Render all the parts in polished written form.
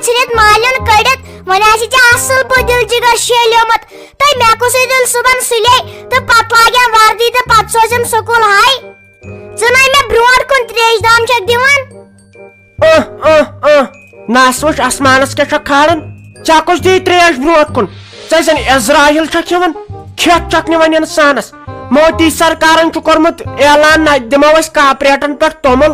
ژھنِتھ مالین کڑِتھ وۄنۍ آسہِ ژےٚ اصل پٲٹھۍ دِل جگر شیلیومُت تہٕ مےٚ کُسٕے دِل صبحن سُلے تہٕ پتہٕ لاگٮ۪م وردی تہٕ پتہٕ سوزٮ۪م سکوٗل ہاے ژٕ نَے مےٚ برونٛٹھ کُن تریش دام چھکھ دِوان نس وٕچھ آسمانس کیٛاہ چھکھ کھالان ژےٚ کُس دی تریش برونٛٹھ کُن ژےٚ زن عزرایل چھکھ یِوان کھٮ۪تھ چھکھ نِوان انسانس مودی سرکارن چھُ کوٚرمُت اعلان نہ دِمو أسۍ کاپریٹن پٮ۪ٹھ توٚمُل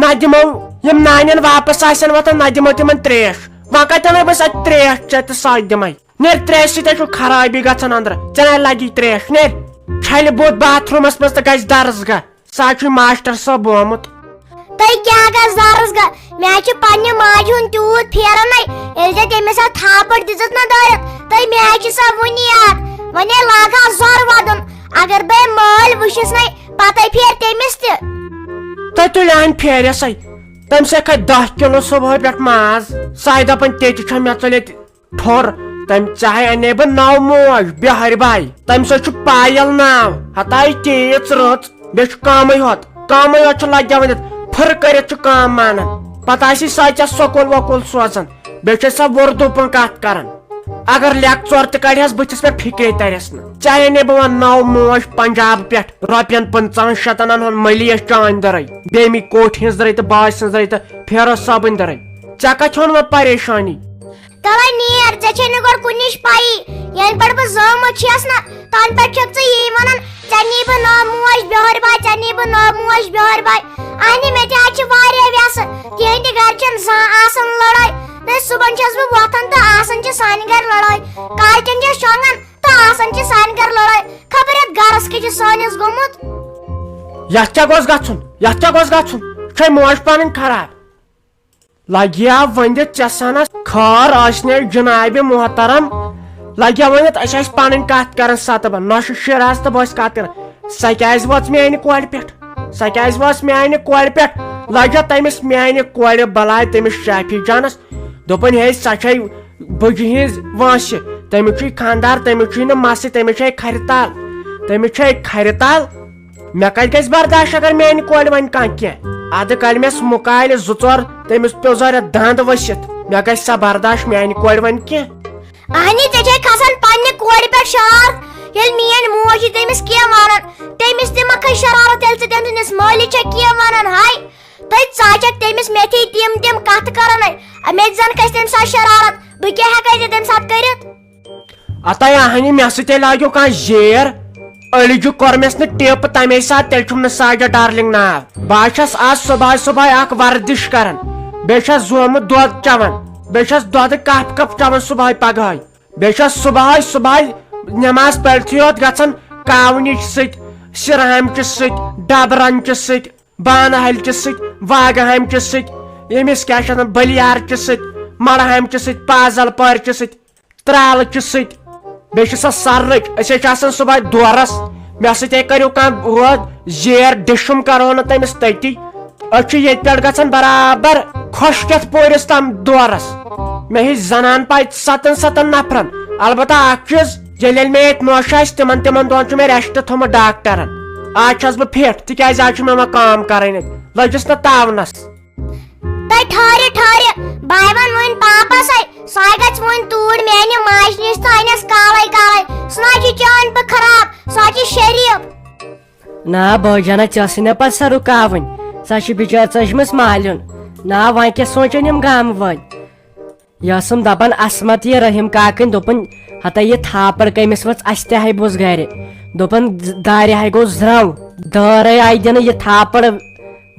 نہ دِمو یِم نانٮ۪ن واپس آسن وۄتھان نہ دِمو تِمن تریش وۄنۍ کتٮ۪ن بہٕ اتہِ تریش ژےٚ تہِ سۄ دِمے نیرِ تریش سۭتۍ چھُ خرٲبی گژھان أنٛدرٕ ژےٚ نَے لگی تریش نیرِ چھلہِ بُتھ باتھ روٗمس منٛز تہٕ گژھِ درسگاہ سُہ حظ چھُ ماسٹر صٲب آمُت تۄہہِ کیٛاہ گژھِ درسگاہ مےٚ حظ چھُ پننہِ ماجہِ ہُنٛد تیوٗت پھیرَنے ییٚلہِ ژےٚ تٔمِس اتھ تھاپڑ دِژٕتھ نہ دٲرِتھ تہٕ مےٚ حظ چھِ سۄ وُنہِ یاد وۄنۍ لاگہٕ ہا زور ودُن اگر بہٕ مٲلۍ وٕچھِس نے پتے پھیر تٔمِس تہِ تۄہہِ تُلہِ پھیرسے تٔمۍ سۭتۍ کھژِ 10 کِلوٗ صبحٲے پٮ۪ٹھ ماز سۄے دپان تیٚتہِ چھےٚ مےٚ ژٔلِتھ ٹھوٚر تٔمۍ ژےٚ انے بہٕ نٔو موج بِہٲرۍ باے تٔمۍ سۭتۍ چھُ پایل ناو ہتاے تیٖژ رٕژ بیٚیہِ چھُ کٲمٕے یوت چھُ لگہِ ؤنِتھ پھٕر کٔرِتھ چھُ کٲم مانان پتہٕ آسی سۄ ژےٚ سکوٗل وکوٗل سوزان بیٚیہِ چھےٚ سۄ اردوٗ پٲٹھۍ کتھ کران اگر لیکچر تہِ کڑہس بٕتھِس پٮ۪ٹھ فِکرے ترٮ۪س نہٕ ژےٚ انے بہٕ وۄنۍ نٔو موج پنجاب پٮ۪ٹھ رۄپین 50-100 ہُنٛد مٔلیٖس چانہِ درٕے بیٚمہِ کوٹھِ ہِنٛز درٕے تہٕ باسہِ ہِنٛز درٕے تہٕ فیروز صٲبٕنۍ درٕے ژےٚ کتہِ چھُن وۄنۍ پریشٲنی تَلے نیر ژےٚ چھے نہٕ گۄڈٕ کُنِچ پایی ییٚلہِ پٮ۪ٹھ بہٕ زامٕژ چھَس نہ تَنہٕ پٮ۪ٹھ چھَکھ ژٕ یی وَنان ژےٚ نی بہٕ نٔو موج بِہٲرۍ باے ژےٚ نی بہٕ نٔو موج بِہٲرۍ باے اہنہِ مےٚ تہِ حظ چھِ واریاہ وٮ۪سہٕ تِہنٛدِ گرِ چھَنہٕ زانٛہہ آسان لڑٲے تہٕ صبحن چھَس بہٕ وۄتھان تہٕ آسان چھِ سانہِ گرِ لڑٲے کالچن چھَس شۄنٛگان تہٕ آسان چھِ سانہِ گرِ لڑٲے خبر یتھ گرس کیٛاہ چھُ سٲنِس گوٚمُت یتھ کیٛاہ گوٚژھ گژھُن چھے موج پنٕنۍ خراب لگیا ؤنِتھ ژےٚ سنس خٲر ٲسنَے جنابِ محترم لگیا ؤنِتھ أسۍ ٲسۍ پنٕنۍ کتھ کران ستبن نۄشہِ شِراز تہٕ بہٕ ٲسۍ کتھ کران سۄ کیٛازِ وٲژ میانہِ کورِ پٮ۪ٹھ لگیا تٔمِس میانہِ کورِ بلاے تٔمِس شافی جانس دوٚپُن ہے سۄ چھے بٕجہِ ہِنٛز وٲنٛسہِ تٔمِس چھُے خانٛدار تٔمِس چھُے نہٕ مسہٕ تٔمِس چھے کھرِ تال مےٚ کتہِ گژھِ برداش اگر میانہِ کورِ وۄنۍ کانٛہہ کینٛہہ ادٕ کڑِ مےٚ مُکالہِ 2-4 تٔمِس پیٚو ضوٚرتھ دند ؤسِتھ مےٚ گژھِ سۄ برداش میانہِ کورِ وۄنۍ کینٛہہ اہنہِ ژےٚ چھے کھسان پننہِ کورِ پٮ۪ٹھ شرارت ییٚلہِ میٲنۍ موج چھِ تٔمِس کینٛہہ ونان تٔمِس تہِ ما کھژِ شرارت ییٚلہِ ژٕ تٔمۍ سٕنٛدِس مٲلِس چھےٚ کینٛہہ ونان ہاے تُہۍ ژاچکھ تٔمِس میتھی تِم کتھٕ کرنے مےٚ تہِ زن کھژِ تمہِ ساتہٕ شرارت بہٕ کیٛاہ ہٮ۪کے ژےٚ تمہِ ساتہٕ کٔرِتھ اتاے اہنہِ مےٚ سۭتۍ لاگیو کانٛہہ زیر أڑجہِ کوٚرمس نہٕ ٹِپ تمے ساتہٕ تیٚلہِ چھُم نہٕ ساجا ڈارلِنگ ناو بہٕ چھس آز صبحٲے اکھ ورزش کران بیٚیہِ چھس زومُت دۄد چٮ۪وان بیٚیہِ چھس دۄدٕ کپ چٮ۪وان صبحٲے پگہٲے بیٚیہِ چھس صبحٲے نٮ۪ماز پٔرتھٕے یوت گژھان کاونِچ سۭتۍ سِرہامچہِ سۭتۍ ڈبرنچہِ سۭتۍ بانہٕ ہلچہِ سۭتۍ واگہٕ ہامچہِ سۭتۍ ییٚمِس کیٛاہ چھِ ونان بلیارچہِ سۭتۍ مڑہامچہِ سۭتۍ پازل پورچہِ سۭتۍ ترالچہِ سۭتۍ بیٚیہِ چھِ سۄ سرٕچ أسۍ حظ چھِ آسان صبحٲے دورس مےٚ سۭتۍ کٔرِو کانٛہہ زیر ڈِشُم کرو نہٕ تٔمِس تٔتی أسۍ چھِ ییٚتہِ پٮ۪ٹھ گژھان برابر خۄشکٮ۪تھ پوٗرِس تام دورس مےٚ ہیٚچ زنان پاے 7 نفرن البتہ اکھ چیٖز ییٚلہِ مےٚ ییٚتہِ نوٚش آسہِ تِمن دۄہن چھُ مےٚ ریسٹ تھوٚمُت ڈاکٹرن آز چھس بہٕ فِٹ تِکیٛازِ آز چھُ مےٚ وۄنۍ کٲم کرٕنۍ اتہِ لٔجِس نہٕ تاونس تۄہہِ ٹھہرِ باے ون وۄنۍ پاپسے سۄ گژھِ وۄنۍ توٗرۍ میانہِ ماجہِ نِش تہٕ انٮ۪س کالے سُہ نہ چھِ چٲنۍ بہٕ خراب سۄ چھِ شریٖف نا بٲجانہ ژےٚ ٲسٕے نہ پتہٕ سۄ رُکاوٕنۍ سۄ چھِ بِچٲر ژٔجمٕژ مالیُن نا وۄنۍ کیٛاہ سونٛچن یِم گامہٕ وٲلۍ یہِ ٲسٕم دپان عصمت یہِ رحیٖم کاکٕنۍ دوٚپُن ہتا یہِ تھاپڑ کٔمِس ؤژھ اسہِ تہِ ہاے بوٗز گرِ دوٚپُن دارِ ہاے گوٚو زرٛو دٲرے آیہِ دِنہٕ یہِ تھاپڑ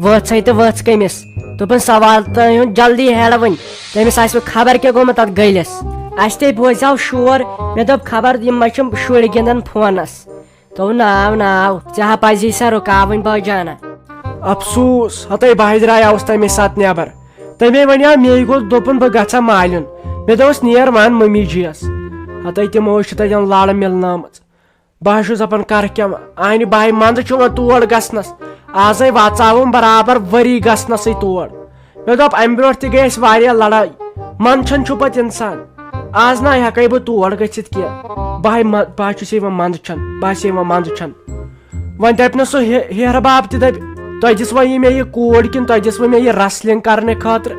وٲژٕے تہٕ وٲژ کٔمِس دوٚپُن سوال تہٕ جلدی ہیڑ وۄنۍ تٔمِس آسہِ وۄنۍ خبر کیٛاہ گوٚمُت تتھ گٔلِس اسہِ تے بوزیو شور مےٚ دوٚپ خبر یِم ما چھِ شُرۍ گِنٛدان فونس دوٚپُن ناو ژےٚ ہا پزی سۄ رُکاوٕنۍ بٲجانہ افسوٗس ہتاے بہٕ درٛایاوُس تمے ساتہٕ نیبر تمے ونیو مے گوٚژھ دوٚپُن بہٕ گژھٕ ہا مالیُن مےٚ دوٚپُس نیر ون ممی جی یس ہتاے تِمو چھِ تتٮ۪ن لڑ مِلنٲمٕژ بہٕ حظ چھُس دپان کرٕ کیٛاہ آنہِ باے منٛزٕ چھُ وۄنۍ تور گژھنس آزے وژاوُم برابر ؤری گژھنسٕے تور مےٚ دوٚپ امہِ برونٛٹھ تہِ گٔے اسہِ واریاہ لڑٲے منٛدچھان چھُ پتہٕ انسان آز نہ ہٮ۪کے بہٕ تور گٔژھِتھ کینٛہہ بہٕ چھُس وۄنۍ منٛدچھان وۄنۍ دپہِ نہٕ سُہ ہیرٕ باب تہِ دپہِ تۄہہِ دِژوٕ مےٚ یہِ کوٗر کِنہٕ تۄہہِ دِژوٕ مےٚ یہِ رسلِنٛگ کرنہٕ خٲطرٕ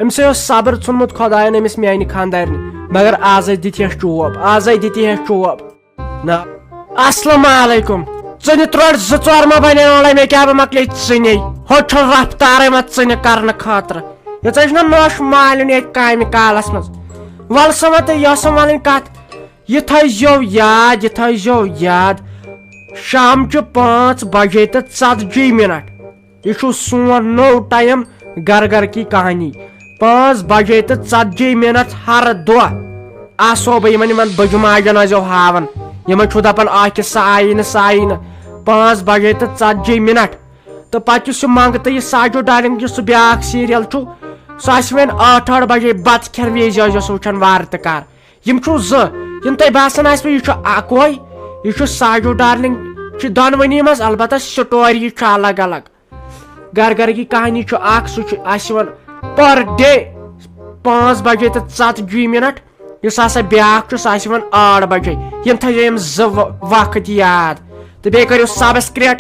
أمس صبر ژھنمُت خۄدایَن أمِس میانہِ خاندارنہِ مگر آزے دِتہِ چوب آزے دِتہِ چوب نہ السلام علیکم ژٕنہِ ترٛوڑ 2-4 ما بنے وولے مےٚ کیٛاہ بہٕ مۄکلے ژٕنی ہوٚت چھُ رفتارے ما ژٕنہِ کرنہٕ خٲطرٕ ییٖژاہ چھِ نہ نوٚش مالِنۍ ییٚتہِ کامہِ کالس منٛز وَل سا وۄنۍ تہٕ یۄسہٕ وَنٕنۍ کتھ یہِ تھٲیزیو یاد شامچہِ 5 بجے تہٕ 40 منٹ یہ چھُ سون نوٚو ٹایم گھر گھر کی کہانی 5 بجے تہٕ 40 منٹ ہر دۄہ آسو بہٕ یِمن بٔجہِ ماجٮ۪ن ٲسۍزیو ہاوان یِمن چھُ دپان آکہِ سۄ آیی نہٕ 5 بجے تہٕ 40 منٹ تہٕ پتہٕ یُس یہِ منٛگہٕ تہٕ یہِ ساجو ڈارلنگ یُس سُہ بیٛاکھ سیٖریل چھُ سُہ آسہِ وۄنۍ 8 بجے بتہٕ کھٮ۪ن وِزِ ٲسۍزیو سُہ وٕچھان وارٕ تہٕ کار یِم چھُ 2 یِم تۄہہِ باسان آسوٕ یہِ چھُ اکوے یہِ چھُ ساجو ڈارلنگ چھِ دۄنوٕنی منٛز البتہ سٹوری چھُ الگ الگ گھر گھر کی کہانی چھُ اکھ سُہ چھُ آسہِ یِوان پر ڈے 5 بجے تہٕ 40 منٹ یُس ہسا بیٛاکھ چھُ سُہ آسہِ یِوان 8 بجے یِم تھٲیزیو یِم 2 وقت یاد تہٕ بیٚیہِ کٔرِو سبسکرایب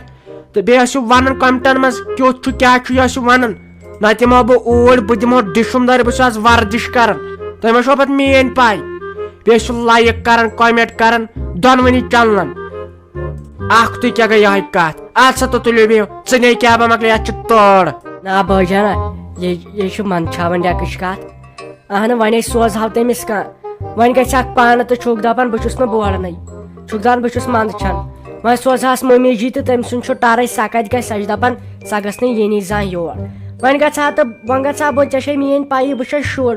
تہٕ بیٚیہِ ٲسِو ونان کمنٹن منٛز کیُتھ چھُ کیٛاہ چھُ یہِ ٲسِو ونان نتہٕ یِمو بہٕ اوٗرۍ بہٕ دِمو ڈِشُم دٲرۍ بہٕ چھُس آز ورزش کران تۄہہِ ما چھو پتہٕ میٲنۍ پاے بیٚیہِ ٲسِو لایک کران کومنٹ کران دۄنوٕنی چنلن اکھ تُہۍ کیٛاہ گٔے یِہے کتھ اد سا تہٕ تُلِو بِہِو ژٕنے کیٛاہ بہٕ مۄکلے یتھ چھِ تٲر نا بٲے جانا یہ چھُ منٛدچھاوان ڈیکٕچ کتھ اہن وۄنۍ سوزہو تٔمِس کانٛہہ وۄنۍ گژھِ اکھ پانہٕ تہٕ چھُکھ دپان بہٕ چھُس نہٕ بورنٕے چھُکھ دپان بہٕ چھُس منٛدچھان وۄنۍ سوزہس مٔمی جی تہٕ تٔمۍ سُنٛد چھُ ٹرے سۄ کتہِ گژھِ سۄ چھِ دپان سۄ گٔژھ نہٕ یِنی زانٛہہ یور وۄنۍ گژھٕ ہا تہٕ وۄنۍ گژھٕ ہا بہٕ ژےٚ چھے میٲنۍ پایی بہٕ چھَس شُر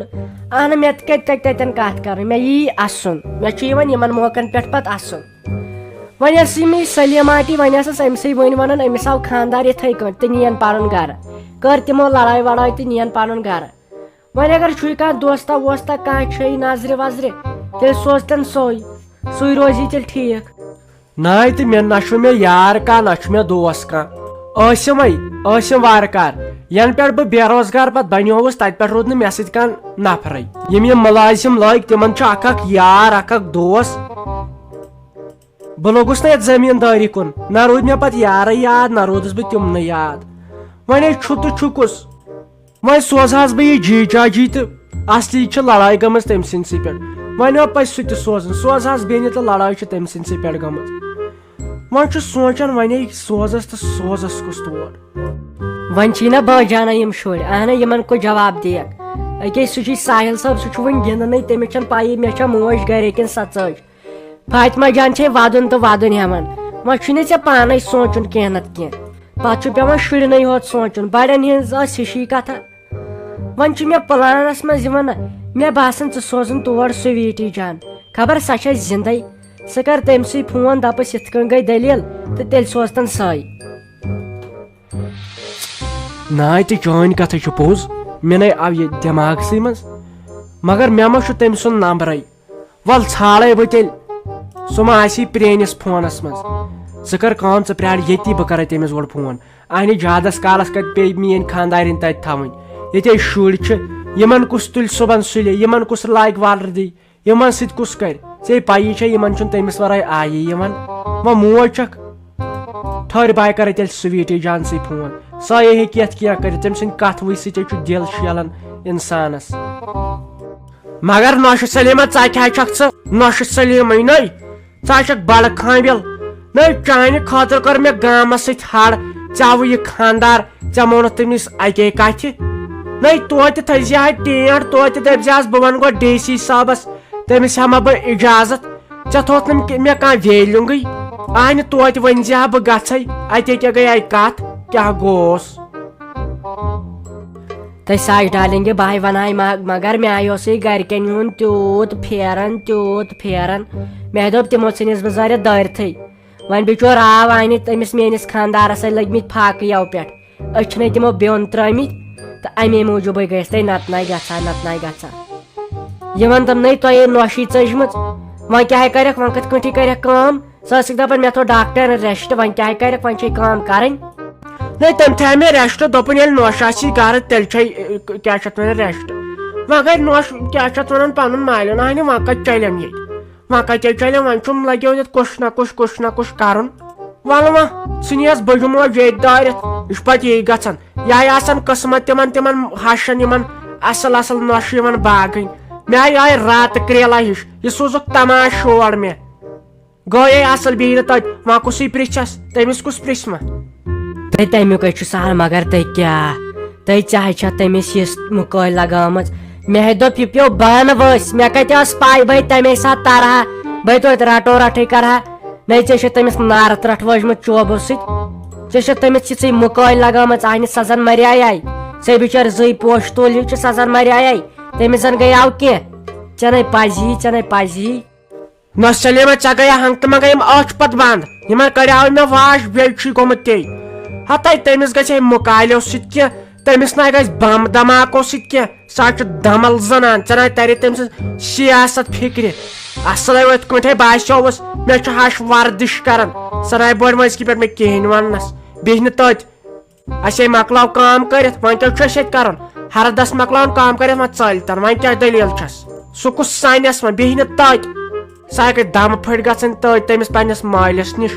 اہن مےٚ تہِ کتہِ تگہِ تتٮ۪ن کتھ کرٕنۍ مےٚ یی اسُن مےٚ چھُ یِوان یِمن موقعن پٮ۪ٹھ پتہٕ اسُن وۄنۍ ٲس یِم سلیٖم آنٹی وۄنۍ ٲسٕس أمسٕے وۄنۍ ونان أمِس آو خانٛدار یِتھٕے کٲٹھۍ تہٕ نِین پنُن گرٕ کٔر تِمو لڑٲے وڑٲے تہٕ نِین پنُن گرٕ وۄنۍ اگر چھُے کانٛہہ دوستا ووستا کانٛہہ چھے نظرِ وظرِ تیٚلہِ سوزتن سُے روزی تیٚلہِ ٹھیٖک ناے تہٕ مےٚ نہ چھُ مےٚ یار کانٛہہ نہ چھُ مےٚ دوس کانٛہہ ٲسِم وارٕ کار ینہٕ پٮ۪ٹھ بہٕ بے روزگار پتہٕ بنیووُس تتہِ پٮ۪ٹھ روٗد نہٕ مےٚ سۭتۍ کانٛہہ نفرے یِم مُلٲزِم لٲگۍ تِمن چھُ اکھ یار اکھ دوس بہٕ لوٚگُس نہٕ یتھ زٔمیٖندٲری کُن نہ روٗدۍ مےٚ پتہٕ یارے یاد نہ روٗدُس بہٕ تِمنٕے یاد وۄنۍ چھُ تہٕ چھُکُس وۄنۍ سوزہس بہٕ یہِ جی جاجی تہٕ اصلی چھِ لڑٲے گٔمٕژ تٔمۍ سٕنٛدسٕے پٮ۪ٹھ وۄنۍ اوپ سُہ تہِ سوزان سوزہس بیٚنہِ تہٕ لڑٲے چھِ تٔمۍ سٕنٛدسٕے پٮ۪ٹھ گٔمٕژ وۄنۍ چھُ سونٛچان وۄنۍ سوزس تہٕ سوزس کُس تور وۄنۍ چھی نا بٲے جانا یِم شُرۍ اہن یِمن کو جواب دِیکھ أکے سُہ چھُے ساحل صٲب سُہ چھُ وُنہِ گِنٛدنٕے تٔمِس چھنہٕ پایی مےٚ چھےٚ موج گرے کِنہٕ سۄ ژٔج فاطمہ جان چھے ودُن تہٕ ودُن ہٮ۪وان وۄنۍ چھُے نہٕ ژےٚ پانے سونٛچُن کینٛہہ نتہٕ کینٛہہ پتہٕ چھُ پیوان شُرنٕے یوت سونٛچُن بڑٮ۪ن ہِنٛز ٲس ہِشی کتھا وۄنۍ چھُ مےٚ پلانس منٛز یِوان مےٚ باسان ژٕ سوزُن تور سُویٖٹی جان خبر سۄ چھےٚ زِندے ژٕ کر تٔمسٕے فون دپس یِتھ کٔنۍ گٔے دٔلیٖل تہٕ تیٚلہِ سوزتن سۄے ناے تہٕ چٲنۍ کتھے چھِ پوٚز مےٚ نے آو یہِ دٮ۪ماغسٕے منٛز مگر مےٚ ما چھُ تٔمۍ سُنٛد نمبرے ول ژھانڈے بہٕ تیٚلہِ سُہ ما آسی پرٛٲنِس فونس منٛز ژٕ کر کٲم ژٕ پرٛار ییٚتی بہٕ کرے تٔمِس گۄڈٕ فون اَنہِ زیادس کالس کتہِ پیٚیہِ میٲنۍ خانٛدارِنۍ تتہِ تھاوٕنۍ ییٚتے شُرۍ چھِ یِمن کُس تُلہِ صُبحن سُلے یِمن کُس لاگہِ وردی یِمن سۭتۍ کُس کرِ ژےٚ پایی چھےٚ یِمن چھُنہٕ تٔمِس ورٲے آیی یِوان وۄنۍ موج چھکھ ٹھٔہر بہٕ کرے تیٚلہِ سُویٖٹی جانسٕے فون سۄے ہیٚکہِ یتھ کینٛہہ کٔرِتھ تٔمۍ سٕنٛدِ کتھ وٕچھ سۭتۍ چھُ دِل شیلان انسانس مگر نۄشہِ سلیٖما ژٕ کیٛاہ چھکھ ژٕ نۄشہِ سلیٖمٕے نٔے ژٕ چھکھ بڑٕ خٲنبِل نٔے چانہِ خٲطرٕ کٔر مےٚ گامس سۭتۍ ہڑ ژےٚ آوُے یہِ خانٛدار ژےٚ مونُتھ تٔمِس اکے کتھِ نٔے توتہِ تھٲیزِہا ٹینٛٹ توتہِ دٔپزِہس بہٕ ونہٕ گۄڈٕ ڈی سی صٲبس تٔمِس ہٮ۪مہٕ بہٕ اِجازت ژےٚ تھوٚوُتھ نہٕ مےٚ کانٛہہ ویلِنٛگٕے اہنہِ توتہِ ؤنزِہا بہٕ گژھے اتے کیٛاہ گٔیے کتھ کیٛاہ گوس تۄہہِ ساش ڈالنگہِ بہے ونہاے مگر مےٚ آیوسٕے گرِکٮ۪ن ہُنٛد تیوٗت پھیران مےٚ دوٚپ تِمو ژھٕنِس بہٕ زٲرِتھ دٲرتھٕے وۄنۍ بِچور آو انہِ تٔمِس میٲنِس خانٛدارسے لٔگمٕتۍ فاقہٕ یَوٕ پٮ۪ٹھ أچھنٕے تِمو بیوٚن ترٲمٕتۍ تہٕ امے موٗجوٗبٕے گٔیس نتناے گژھان یِمن دوٚپنَے تۄہہِ نۄشی ژٔجمٕژ وۄنۍ کیٛاہ کرکھ وۄنۍ کِتھ کٲٹھۍ کرکھ کٲم ژٕ ٲسٕکھ دپان مےٚ تھوٚو ڈاکٹرن ریسٹ وۄنۍ کیٛاہ کرکھ وۄنۍ چھے کٲم کرٕنۍ نٔے تٔمۍ تھایہِ مےٚ ریسٹ دوٚپُن ییٚلہِ نۄش آسی گرٕ تیٚلہِ چھے کیٛاہ چھِ اتھ ونان ریسٹ وۄنۍ گٔے نۄش کیٛاہ چھِ اتھ ونان پنُن مالیُن اہنہِ وۄنۍ کتہِ چلیم ییٚتہِ وۄنۍ کتے چلیم وۄنۍ چھُم لگیو یتھ کُش نہ کُش کرُن ول وۄنۍ ژھٕنیس بٔجہِ موج ییٚتہِ دٲرِتھ یہِ چھُ پتہٕ یی گژھان یہے آسان قٕسمت تِمن ہشن یِمن اصل اصل نوشہِ یِوان باغٕنۍ مےٚ آیہِ راتہٕ کریلا ہِش یہِ سوٗزُکھ تماش شور مےٚ گوٚیے اصل بیٚیہِ نہٕ تتہِ وۄنۍ کُسٕے پرژھس تٔمِس کُس پرژھِ وۄنۍ تۄہہِ تمیُک ہے چھُ سہل مگر تۄہہِ کیٛاہ تۄہہِ چاہے چھا تٔمِس یِژھ مُکٲے لگٲمٕژ مےٚ دوٚپ یہِ پیٚو بانہٕ ؤسۍ مےٚ کتہِ ٲس پاے بہٕ تمے ساتہٕ ترہا بہٕ توتہِ رٹو رٹھٕے کرہا نے ژےٚ چھِ تٔمِس نارٕ ترٹھ وٲجمٕژ چوبہٕ سۭتۍ ژےٚ چھِ تٔمِس یِژٕے مُکٲے لگٲمٕژ اہنہِ سزن مریایے ژےٚ بِچٲرۍ زٕے پوش تُل ہیٚو چھِ سزن مریایے تٔمِس زن گٔیاو کینٛہہ ژےٚ نے پزی نہ سلیما ژےٚ گٔیا ہنگتہٕ منٛگے یِم أچھ پتہٕ بنٛد یِمن کڑیاو مےٚ واش بیٚیہِ چھُے گوٚمُت تے ہتاے تٔمِس گژھِ ہے مُکالیو سۭتۍ کینٛہہ تٔمِس ناے گژھِ بم دھماکو سۭتۍ کینٛہہ سۄ چھِ دمل زنان ژےٚ ناے ترِ تٔمۍ سٕنٛز سیاست فکرِ اصل یِتھ کٲٹھۍ باسیووُس مےٚ چھُ ہش وردش کران سۄ ناے بٔڑ مٲنٛزکہِ پٮ۪ٹھ مےٚ کہیٖنۍ وننس بیٚیہِ نہٕ تٔتۍ اسے مکلاو کٲم کٔرِتھ وۄنۍ کیٛاہ چھُ اسہِ ییٚتہِ کرُن ہردس مکلاون کٲم کٔرِتھ وۄنۍ ژٔلۍتن وۄنۍ کیٛاہ دٔلیٖل چھس سُہ کُس سانس وۄنۍ بیٚیہِ نہٕ تتہِ سۄ ہیٚکہِ دمہٕ پھٔٹۍ گژھٕنۍ تٔتۍ تٔمِس پننِس مٲلِس نِش